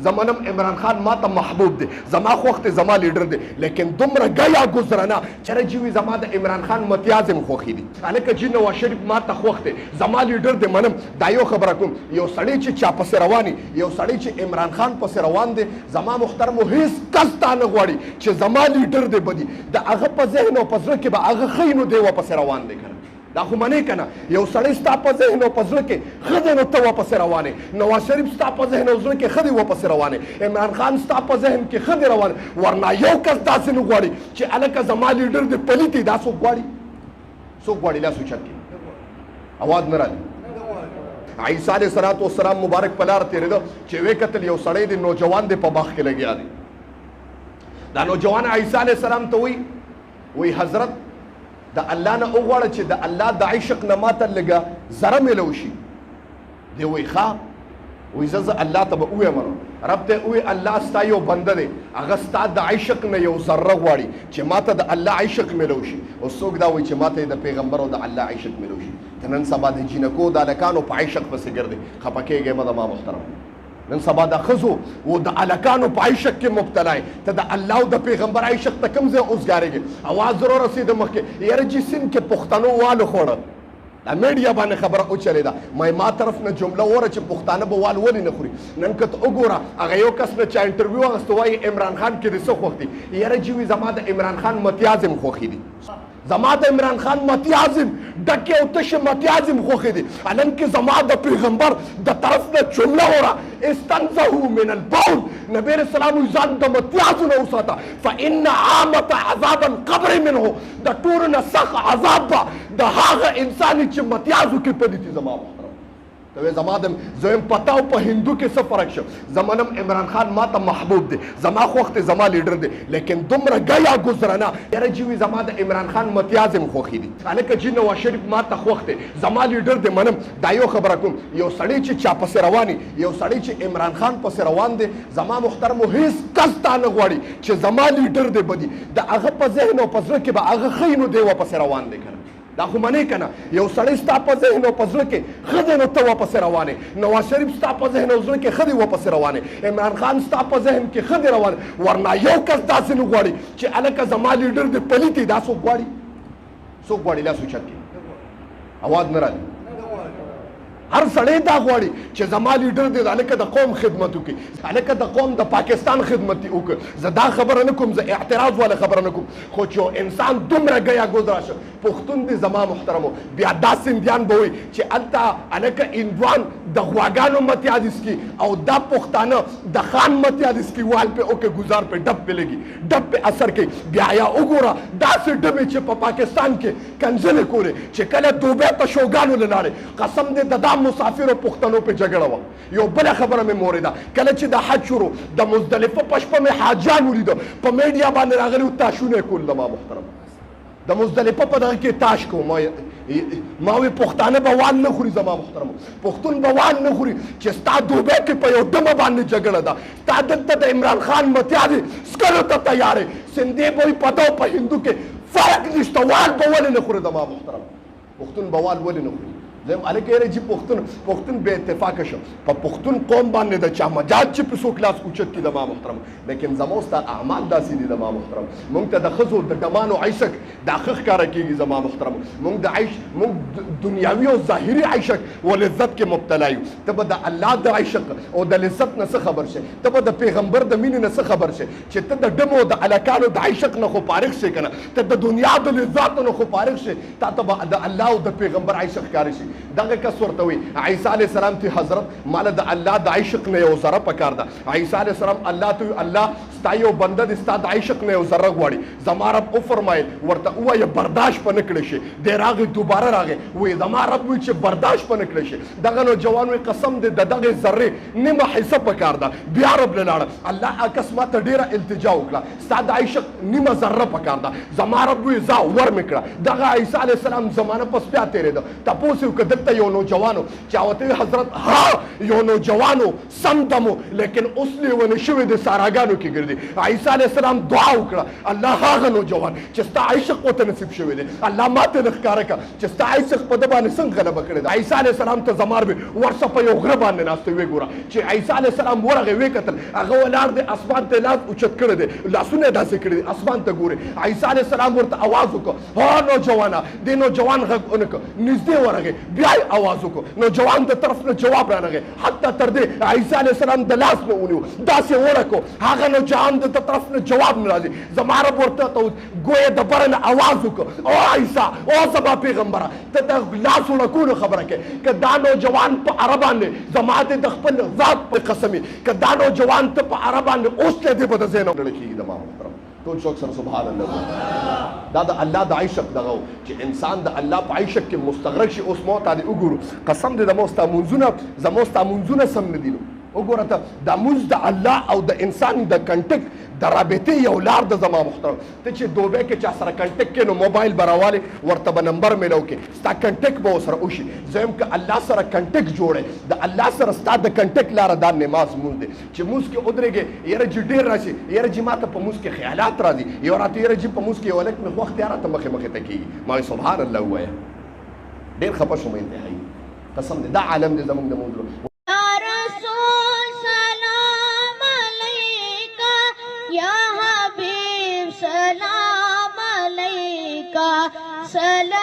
زمانم عمران خان ما ته محبوب دی، زما خوښ دی، زما لیډر دی، لیکن دومره ګیا ګزرنه چېرې چې وي زما د عمران خان متیازم خوښې دي. هلکه چې نواز شریف ما ته خوښ دی، زما لیډر دی، منم. دا یو خبره کوم، یو سړی چې چا پسې روان وي، یو سړی چې عمران خان پسې روان دی، زما محترمو هېڅ کس تا نه غواړي چې زما لیډر دی بدي د هغه په ذهن او په زړه کې به هغه ښه نو دی ورپسې روان دی که نه. دا خو منې که نه، یو سړی ستا په ذهن او په زړه کې ښه دی نو ته ورپسې روان یې. نواز شریف ستا په ذهن او زړه کې ښه دی ورپسې روان یې. عمران خان ستا په ذهن کې ښه دی روان، ورنه یو کس داسې نه غواړي چې هلکه زما لیډر دی پلي دی. دا څوک غواړي؟ څوک غواړي؟ لاس اوچت کړي، اواز نه راځي. عیسی علیه السلام مبارک په لاره تېرېده چې ویې کتل یو سړی دی، نوجوان دی، په باغ کې لګیا دی. دا نوجوان عیسی علیه السلام ته وایي حضرت د الله نه وغواړه چې د الله د عشق نه ماته لږه ذره میلو شي. دی وایي ښه، وایي زه الله ته به ووایم رب ته وایي الله ستا یو بنده دی، هغه ستا د عشق نه یو ذره غواړي چې ماته د الله عشق میلو شي. او څوک دا وایي چې ماته د پیغمبر او د الله عشق میلو شي. ته نن سبا د جینکو د هلکانو په عشق پسې ګرځې، خفه کېږې مه زما محترم. نن سبا د ښځو و د هلکانو په عشق کې مبتلا یې. ته د الله او د پیغمبر عشق ته کوم ځای اوسګارېږې؟ اواز ضرور رسېده مخکې، یاره جي سیند کې پښتنو والو خوړه. دا میډیا باندې خبره اوچلېده، ما طرف نه جمله وره چې پښتانه به وال ولې نه خوري. نن که ته وګوره هغه یو کس نه چا انټرویو اخېسته وایي عمران خان کې دې څه خوښ دي؟ یاره جي وي زما د عمران خان متیازم خوښې دي، زما د عمران خان متیازم ډکې او تشې متیازم خوښې دي. نن کې زما د پیغمبر د طرف نه جمله وره استنزهوا من البول، نبی علیه السلام وایي ځان د متیازو نه وساته، فان عامة عذاب القبر منه، د ټولو نه سخت عذاب به د هغه انسان چې متیازو کې پلي دي. زما محترم ته وایې زما د زه یم پته او په هندو کې څه فرق شو. زمانم عمران خان ما ته محبوب دی، زما خوښ دی، زما لیډر دی، لیکن دومره ګیا ګزرنه یاره چې وي زما د عمران خان متیازم خوښې دي. هلکه چې نواز شریف ما ته خوښ دی، زما لیډر دی، منم. دا یو خبره کوم، یو سړی چې چا پسې روان وي، یو سړی چې عمران خان پسې روان دی، زما محترمو هېڅ کس تا نه غواړي چې زما لیډر دی بدي د هغه په ذهن او په زړه کې به هغه ښه نو دی ورپسې روان دی که نه. دا خو منې که نه، یو سړی ستا په ذهن او په زړه کې ښه دی نو ته ورپسې روان یې. نواز شریف ستا په ذهن او زړه کې ښه دی ورپسې روان یې. عمران خان ستا په ذهن کې ښه دی روان، ورنه یو کس داسې نه غواړي چې هلکه زما لیډر دی پلي دی. دا څوک غواړي؟ څوک غواړي؟ لاس اوچت کړي، اواز نه راځي. هر سړی دا غواړي چې زما لیډر دی هلکه د قوم خدمت وکړي، هلکه د قوم د پاکستان خدمت وکړي. زه دا خبره نه کوم، زه اعتراض والا خبره نه کوم، خو چې یو انسان دومره ګیا ګزرا شه، پښتون دی زما محترمو، بیا دا سندیان به وایي چې هلته هلکه هندوان د غواګانو متیازې څکي او دا پښتانه د خان متیازې څکي، وال پې وکړي، ګزار پې ډب پې لګي، ډب پې اثر کوي. بیا یا وګوره داسې ډبې چې په پاکستان کې کنځلې کولې چې کله دوبۍ ته شوګانو له لاړې، قسم دې د دا مسافرو پښتنو په جګړه وه. یو بله خبره مې موریده، کله چې د حج شروع د مزدلفه په شپه مې حاجیان ولیده په میډیا باندې راغلي وو، تاشونه یې کول. زما محترم د مزدلفه په دغه کې تاش کوم، ما وی پښتانه به وان نه خوري. زما محترم پښتون به وان نه خوري چې ستا دوبۍ کې په یو دمه باندې جګړه ده، ستا دلته د عمران خان متیازې څکلو ته تیار یې. سندې به وایي پته او په هندو کې فرق نشته، وال به ولې نه خوري؟ زما محترم پښتون به وال ولې نه خوري؟ زه یم هلکه یاره چې پښتون بې اتفاقه شو، په پښتون قوم باندې د چا مجاز چې په څوک لاس اوچت کړي. زما محترم لیکن زما ستا اعمال داسې دي. زما محترم مونږ ته د ښځو د ډمانو عشق دا ښه ښکاره کېږي. زما محترم مونږ دنیاوي او ظاهري عشق و لذت کې مبتلا یو. ته به د الله د عشق او د لذت نه څه خبر شې؟ ته به د پیغمبر د مینې نه څه خبر شې چې ته د ډمو او د هلکانو د عشق نه خو فارغ شې که نه؟ ته د دنیا د لذاتو نه خو فارغ شې، تا ته به د الله او د پیغمبر عشق ښکاره شي. دغه کس ورته وایي عیسی علیه السلام ته حضرت ماله د الله د عشق نه یو ذره پکار ده. عیسی علیه السلام الله ته وایي الله ستا یو بنده دی، ستا د عشق نه یو ذره غواړي. زما رب وفرمایل ورته ووایه برداشت په نه کړی شي. دی راغی دوباره راغی وایي زما رب وایي چې برداشت په نه کړی شي. دغه نوجوان وایي قسم دی د دغې ذرې نیمه حصه پکار ده. بیا رب له لاړه الله کس ما ته ډېره التجا وکړه، ستا د عشق نیمه ذره پکار ده. زما رب وایي ځه ور مې کړه. دغه عیسی علیه السلام زمانه پس بیا تېرېده، تپوس یې وکړه دلته یو نوجوانو چا ورته وایي حضرت ها یو نوجوانو سم دمو، لیکن اوس لیونې شوی د ساراګانو کې ګرځي. دی. عیسی علیه السلام دعا وکړه الله هغه نوجوان چې ستا عشق ورته نصیب شوی دی الله ماته نه ښکاره کړه چې ستا عشق په ده باندې څنګه غلبه کړې ده. عیسی علیه السلام ته زمار وي ورشه په یو غره باندې ناست ویې ګوره چې عیسی علیه السلام ورغی ویې کتل هغه ولاړ دی اسمان ته لاس اوچت کړی دی لاسونه یې داسې کړي دي اسمان ته ګوري. عیسی علیه السلام ورته اواز وکړه ها نوجوانه دې نوجوان غږ ونه کړه نږدې ورغی بیا یې اواز وکړه نوجوان د طرف نه جواب رانغی حتی تر دې عیسی علیه السلام د لاس نه ونیو داسې وړکو هغه نوجوان د طرف نه جواب نه راځي. زما رب ورته ګویا د بره نه اواز وکړه او عیسی او زما پیغمبره ته د لاس وړکولو خبره کوې که دا نوجوان په عره باندې زما دې د خپل ذات په قسم که دا نوجوان ته په عره باندې اوس ته دې به د ذهن وړل کېږي زما محترم ټول څوک سره سبحان الله. دا د الله د عشق دغه چې انسان د الله په عشق کې مستغرق شي. اوس مو ته وګورو قسم دې زموږ ستا منځونه سم نه دي نو وګوره ته دا مونځ د الله او د انسان د کنټکټ د رابطې یو لار د زما محترم ته چې دوبۍ کې چا سره کنټکټ کې نو موبایل به راوالې ورته به نمبر میلو کې ستا کنټکټ به ورسره وشي. زم که الله سره کنټکټ جوړې د الله سره ستا د کنټکټ لاره دا نماز مونځ دی چې مونځ کې ودرېږې یاره چې ډېر راشي یاره چې ما ته په مونځ کې خیالات راځي یو راته یاره چې په مونځ کې یو هلک مې خوښ دی راته مخې ته کېږي ما وایي سبحان الله ووایه ډېر خفه شوم انتهایي قسم دی دا عالم دی زموږ د موضوع. या हबीब सलाम अलैका सलाम